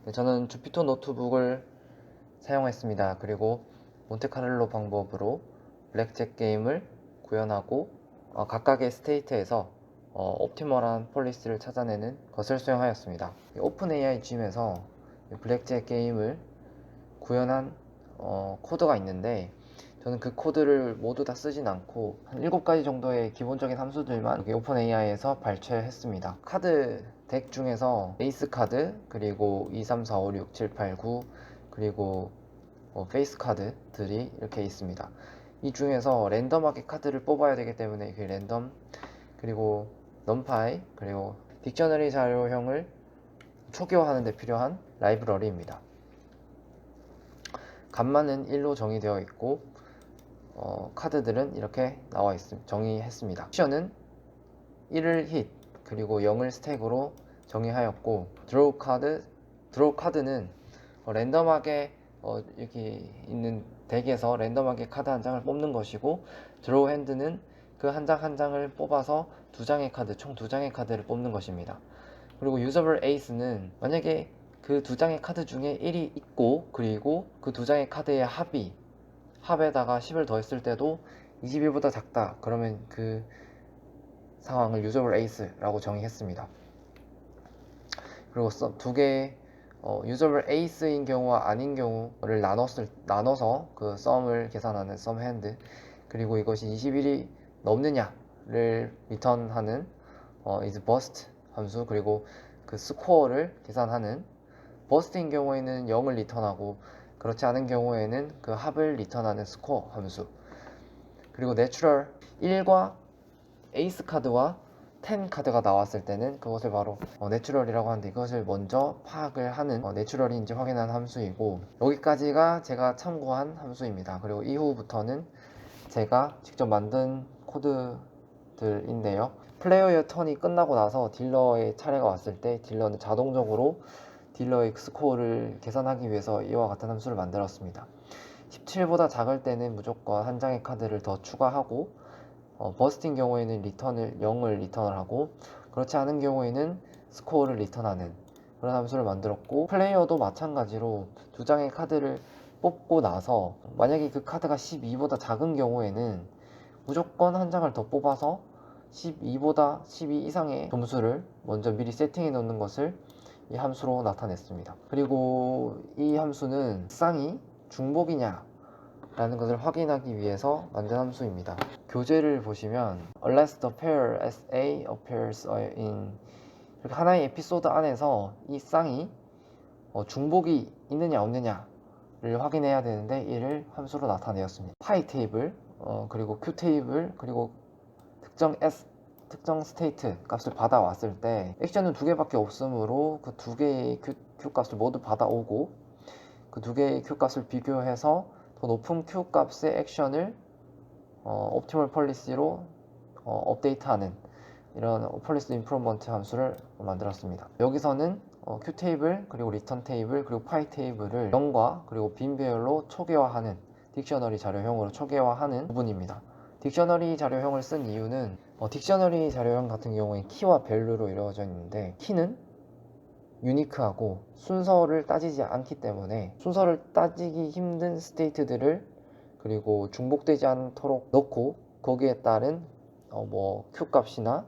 네, 저는 주피터 노트북을 사용했습니다. 그리고 몬테카를로 방법으로 블랙잭 게임을 구현하고 각각의 스테이트에서 옵티멀한 폴리스를 찾아내는 것을 수행하였습니다. 오픈 AI gym에서 블랙잭 게임을 구현한 코드가 있는데, 저는 그 코드를 모두 다 쓰진 않고 한 7가지 정도의 기본적인 함수들만 여기 오픈AI에서 발췌했습니다. 카드 덱 중에서 에이스 카드, 그리고 2, 3, 4, 5, 6, 7, 8, 9, 그리고 페이스 카드들이 이렇게 있습니다. 이 중에서 랜덤하게 카드를 뽑아야 되기 때문에 그 랜덤, 그리고 넘파이, 그리고 딕셔너리 자료형을 초기화하는 데 필요한 라이브러리입니다. 값만은 1로 정의되어 있고 카드들은 이렇게 나와 있습니다. 정의했습니다. 액션은 1을 힛, 그리고 0을 스택으로 정의하였고, 드로우 카드는 랜덤하게 여기 있는 덱에서 랜덤하게 카드 한 장을 뽑는 것이고, 드로우 핸드는 그 한 장 한 장을 뽑아서 총 2장의 카드를 뽑는 것입니다. 그리고 유저블 에이스는 만약에 그 2장의 카드 중에 1이 있고, 그리고 그 2장의 카드의 합에다가 10을 더했을 때도 21보다 작다, 그러면 그 상황을 유저블 에이스라고 정의했습니다. 그리고 두 개의 유저블 에이스인 경우와 아닌 경우를 나눠서 그 썸을 계산하는 썸 핸드, 그리고 이것이 21이 넘느냐를 리턴하는 is bust 함수, 그리고 그 스코어를 계산하는 버스트인 경우에는 0을 리턴하고, 그렇지 않은 경우에는 그 합을 리턴하는 스코어 함수, 그리고 내추럴 1과 에이스 카드와 10 카드가 나왔을 때는 그것을 바로 내추럴이라고 하는데, 이것을 먼저 파악을 하는 내추럴인지 확인하는 함수이고, 여기까지가 제가 참고한 함수입니다. 그리고 이후부터는 제가 직접 만든 코드들인데요. 플레이어의 턴이 끝나고 나서 딜러의 차례가 왔을 때 딜러는 자동적으로 딜러의 스코어를 계산하기 위해서 이와 같은 함수를 만들었습니다. 17보다 작을 때는 무조건 한 장의 카드를 더 추가하고, 버스트인 경우에는 0을 리턴을 하고, 그렇지 않은 경우에는 스코어를 리턴하는 그런 함수를 만들었고, 플레이어도 마찬가지로 2장의 카드를 뽑고 나서 만약에 그 카드가 12보다 작은 경우에는 무조건 한 장을 더 뽑아서 12 이상의 점수를 먼저 미리 세팅해 놓는 것을 이 함수로 나타냈습니다. 그리고 이 함수는 쌍이 중복이냐 라는 것을 확인하기 위해서 만든 함수입니다. 교재를 보시면 unless the pair SA appears in, 이렇게 하나의 에피소드 안에서 이 쌍이 중복이 있느냐 없느냐를 확인해야 되는데, 이를 함수로 나타내었습니다. 파이 테이블, 그리고 q 테이블, 그리고 특정 스테이트 값을 받아왔을 때 액션은 2개밖에 없으므로 그 2개의 Q 값을 모두 받아오고, 그 2개의 Q 값을 비교해서 더 높은 Q 값의 액션을 옵티멀 폴리시로 업데이트하는 이런 폴리시 임프루먼트 함수를 만들었습니다. 여기서는 Q 테이블, 그리고 리턴 테이블, 그리고 파이 테이블을 0과 그리고 빈 배열로 초기화하는, 딕셔너리 자료형으로 초기화하는 부분입니다. 딕셔너리 자료형을 쓴 이유는 딕셔너리 자료형 같은 경우에 키와 밸류로 이루어져 있는데, 키는 유니크하고 순서를 따지지 않기 때문에 순서를 따지기 힘든 스테이트들을, 그리고 중복되지 않도록 넣고, 거기에 따른 Q 값이나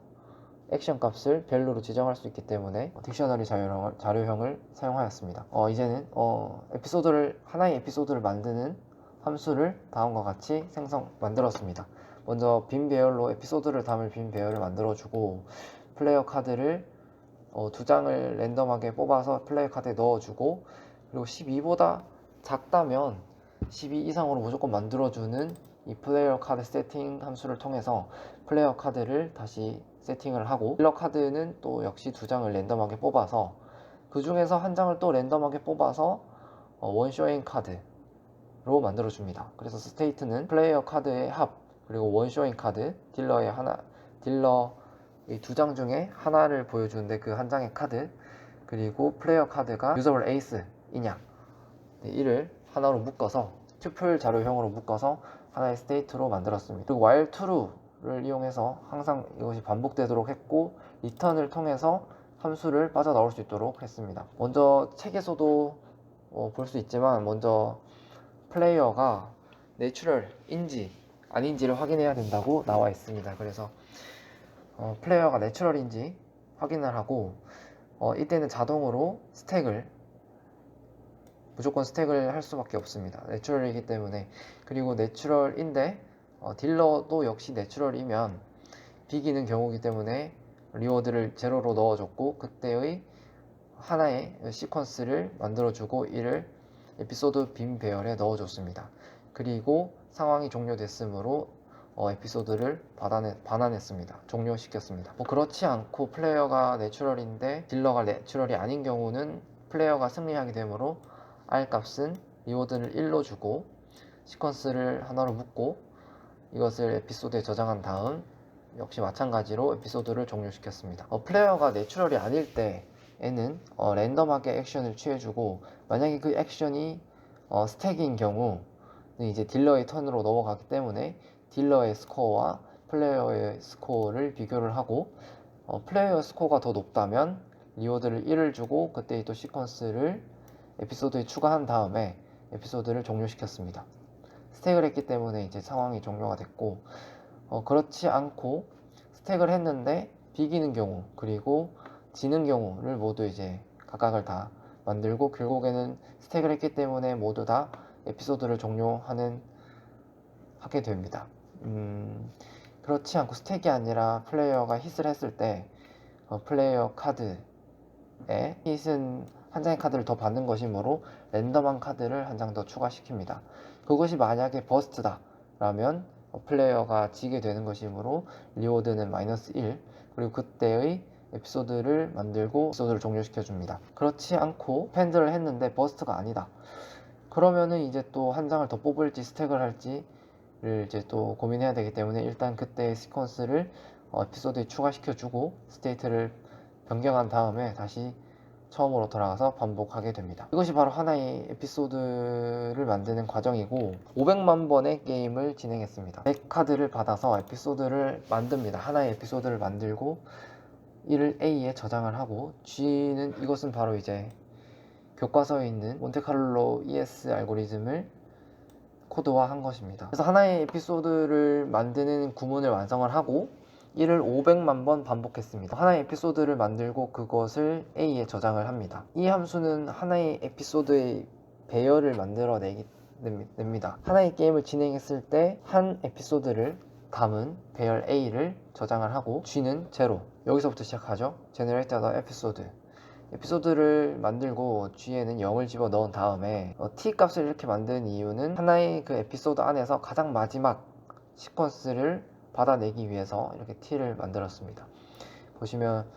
액션 값을 밸류로 지정할 수 있기 때문에 딕셔너리 자료형을 사용하였습니다. 이제는 하나의 에피소드를 만드는 함수를 다음과 같이 만들었습니다. 먼저 빈 배열로 에피소드를 담을 빈 배열을 만들어주고, 플레이어 카드를 2장을 랜덤하게 뽑아서 플레이어 카드에 넣어주고, 그리고 12보다 작다면 12 이상으로 무조건 만들어주는 이 플레이어 카드 세팅 함수를 통해서 플레이어 카드를 다시 세팅을 하고, 딜러 카드는 또 역시 2장을 랜덤하게 뽑아서 그 중에서 한 장을 또 랜덤하게 뽑아서 원쇼잉 카드로 만들어줍니다. 그래서 스테이트는 플레이어 카드의 합, 그리고 원쇼잉 카드, 딜러 이 2장 중에 하나를 보여주는데 그 한 장의 카드, 그리고 플레이어 카드가 유저블 에이스이냐, 이를 하나로 묶어서 튜플 자료형으로 묶어서 하나의 스테이트로 만들었습니다. 그리고 while true를 이용해서 항상 이것이 반복되도록 했고, 리턴을 통해서 함수를 빠져나올 수 있도록 했습니다. 먼저 책에서도 볼 수 있지만 먼저 플레이어가 내추럴인지 아닌지를 확인해야 된다고 나와 있습니다. 그래서 플레이어가 내추럴인지 확인을 하고 이때는 자동으로 무조건 스택을 할 수밖에 없습니다. 내추럴이기 때문에. 그리고 내추럴인데 딜러도 역시 내추럴이면 비기는 경우이기 때문에 리워드를 제로로 넣어줬고 그때의 하나의 시퀀스를 만들어주고 이를 에피소드 빔 배열에 넣어줬습니다. 그리고 상황이 종료됐으므로 에피소드를 반환했습니다. 종료시켰습니다. 그렇지 않고 플레이어가 내추럴인데 딜러가 내추럴이 아닌 경우는 플레이어가 승리하게 되므로 R 값은 리워드를 1로 주고 시퀀스를 하나로 묶고 이것을 에피소드에 저장한 다음 역시 마찬가지로 에피소드를 종료시켰습니다. 플레이어가 내추럴이 아닐 때에는 랜덤하게 액션을 취해주고 만약에 그 액션이 스택인 경우는 이제 딜러의 턴으로 넘어가기 때문에 딜러의 스코어와 플레이어의 스코어를 비교를 하고 플레이어 스코어가 더 높다면 리워드를 1을 주고 그때 또 시퀀스를 에피소드에 추가한 다음에 에피소드를 종료시켰습니다. 스택을 했기 때문에 이제 상황이 종료가 됐고 그렇지 않고 스택을 했는데 비기는 경우 그리고 지는 경우를 모두 이제 각각을 다 만들고 결국에는 스택을 했기 때문에 모두 다 에피소드를 하게 됩니다. 그렇지 않고 스택이 아니라 플레이어가 힛을 했을 때 플레이어 카드에 힛은 한 장의 카드를 더 받는 것이므로 랜덤한 카드를 한 장 더 추가시킵니다. 그것이 만약에 버스트다 라면 플레이어가 지게 되는 것이므로 리워드는 -1 그리고 그때의 에피소드를 만들고 에피소드를 종료시켜 줍니다. 그렇지 않고 펜드를 했는데 버스트가 아니다 그러면은 이제 또 한 장을 더 뽑을지 스택을 할지를 이제 또 고민해야 되기 때문에 일단 그때 시퀀스를 에피소드에 추가시켜 주고 스테이트를 변경한 다음에 다시 처음으로 돌아가서 반복하게 됩니다. 이것이 바로 하나의 에피소드를 만드는 과정이고 500만 번의 게임을 진행했습니다. 100카드를 받아서 에피소드를 만듭니다. 하나의 에피소드를 만들고 이를 A에 저장을 하고 이것은 바로 이제 교과서에 있는 몬테카를로 ES 알고리즘을 코드화한 것입니다. 그래서 하나의 에피소드를 만드는 구문을 완성을 하고 이를 500만 번 반복했습니다. 하나의 에피소드를 만들고 그것을 A에 저장을 합니다. 이 함수는 하나의 에피소드의 배열을 만들어 냅니다. 하나의 게임을 진행했을 때 한 에피소드를 담은 배열 A를 저장을 하고 G는 제로 여기서부터 시작하죠. Generate the episode 에피소드를 만들고 G에는 0을 집어 넣은 다음에 T 값을 이렇게 만든 이유는 하나의 그 에피소드 안에서 가장 마지막 시퀀스를 받아내기 위해서 이렇게 T를 만들었습니다. 보시면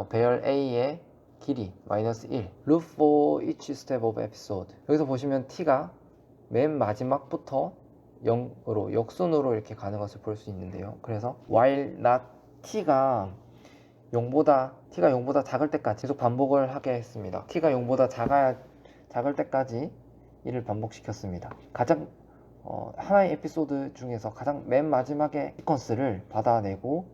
배열 A의 길이 -1 Loop for each step of episode 여기서 보시면 T가 맨 마지막부터 0으로 역순으로 이렇게 가는 것을 볼 수 있는데요. 그래서 while not T가 0보다 작을 때까지 계속 반복을 하게 했습니다. T가 0보다 작을 때까지 이를 반복시켰습니다. 하나의 에피소드 중에서 가장 맨 마지막에 시퀀스를 받아내고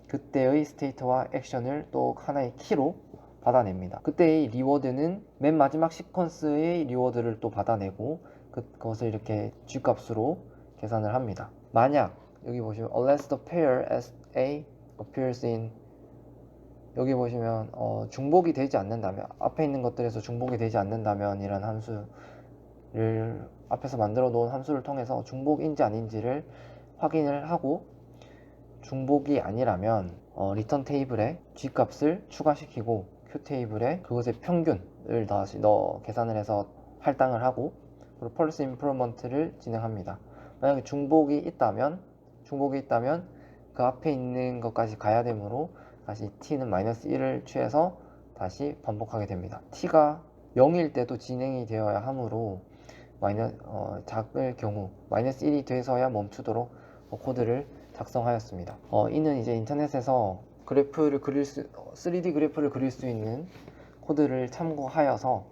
그때의 스테이트와 액션을 또 하나의 키로 받아냅니다. 그때의 리워드는 맨 마지막 시퀀스의 리워드를 또 받아내고 그것을 이렇게 G값으로 계산을 합니다. 만약 여기 보시면 unless the pair as A appears in 여기 보시면 중복이 되지 않는다면 앞에 있는 것들에서 중복이 되지 않는다면 이란 함수를 앞에서 만들어 놓은 함수를 통해서 중복인지 아닌지를 확인을 하고 중복이 아니라면 리턴 테이블에 G값을 추가시키고 Q 테이블에 그것의 평균을 다시 계산을 해서 할당을 하고 그리고 펄스 임프루먼트를 진행합니다. 만약에 중복이 있다면 그 앞에 있는 것까지 가야 되므로 다시 T는 -1을 취해서 다시 반복하게 됩니다. T가 0일 때도 진행이 되어야 하므로 작을 경우 -1이 돼서야 멈추도록 코드를 작성하였습니다. 이는 이제 인터넷에서 3D 그래프를 그릴 수 있는 코드를 참고하여서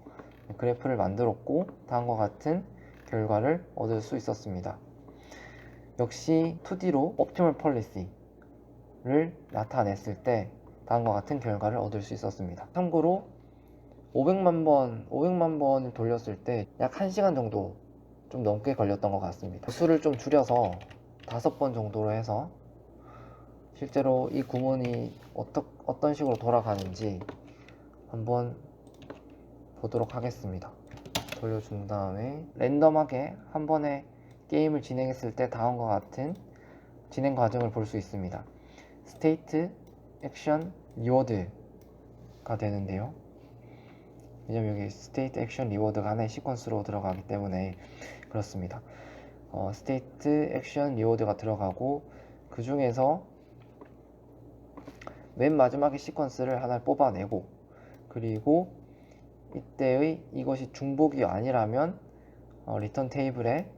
그래프를 만들었고 다음과 같은 결과를 얻을 수 있었습니다. 역시 2D로 옵티멀 폴리시를 나타냈을 때 다음과 같은 결과를 얻을 수 있었습니다. 참고로 500만 번을 돌렸을 때 약 1시간 정도 좀 넘게 걸렸던 것 같습니다. 수를 좀 줄여서 5번 정도로 해서 실제로 이 구문이 어떤 식으로 돌아가는지 한번 보도록 하겠습니다. 돌려준 다음에 랜덤하게 한 번에 게임을 진행했을 때 다음과 같은 진행 과정을 볼 수 있습니다. 스테이트, 액션, 리워드가 되는데요. 왜냐면 여기 스테이트, 액션, 리워드가 하나의 시퀀스로 들어가기 때문에 그렇습니다. 스테이트, 액션, 리워드가 들어가고 그 중에서 맨 마지막에 시퀀스를 하나 뽑아내고, 그리고 이때의 이것이 중복이 아니라면 리턴 테이블에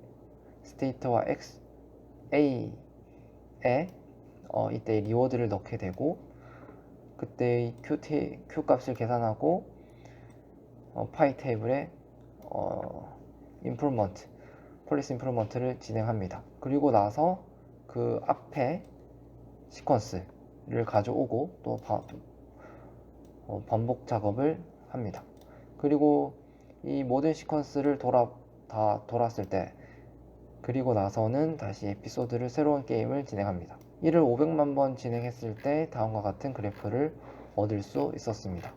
스테이트와 A에 이때 리워드를 넣게 되고, 그때의 Q 값을 계산하고 파이 테이블에 임프루먼트, 폴리스 임프루먼트를 진행합니다. 그리고 나서 그 앞에 시퀀스를 가져오고 또 반복 작업을 합니다. 그리고 이 모든 시퀀스를 다 돌았을 때, 그리고 나서는 다시 에피소드를 새로운 게임을 진행합니다. 이를 500만 번 진행했을 때 다음과 같은 그래프를 얻을 수 있었습니다.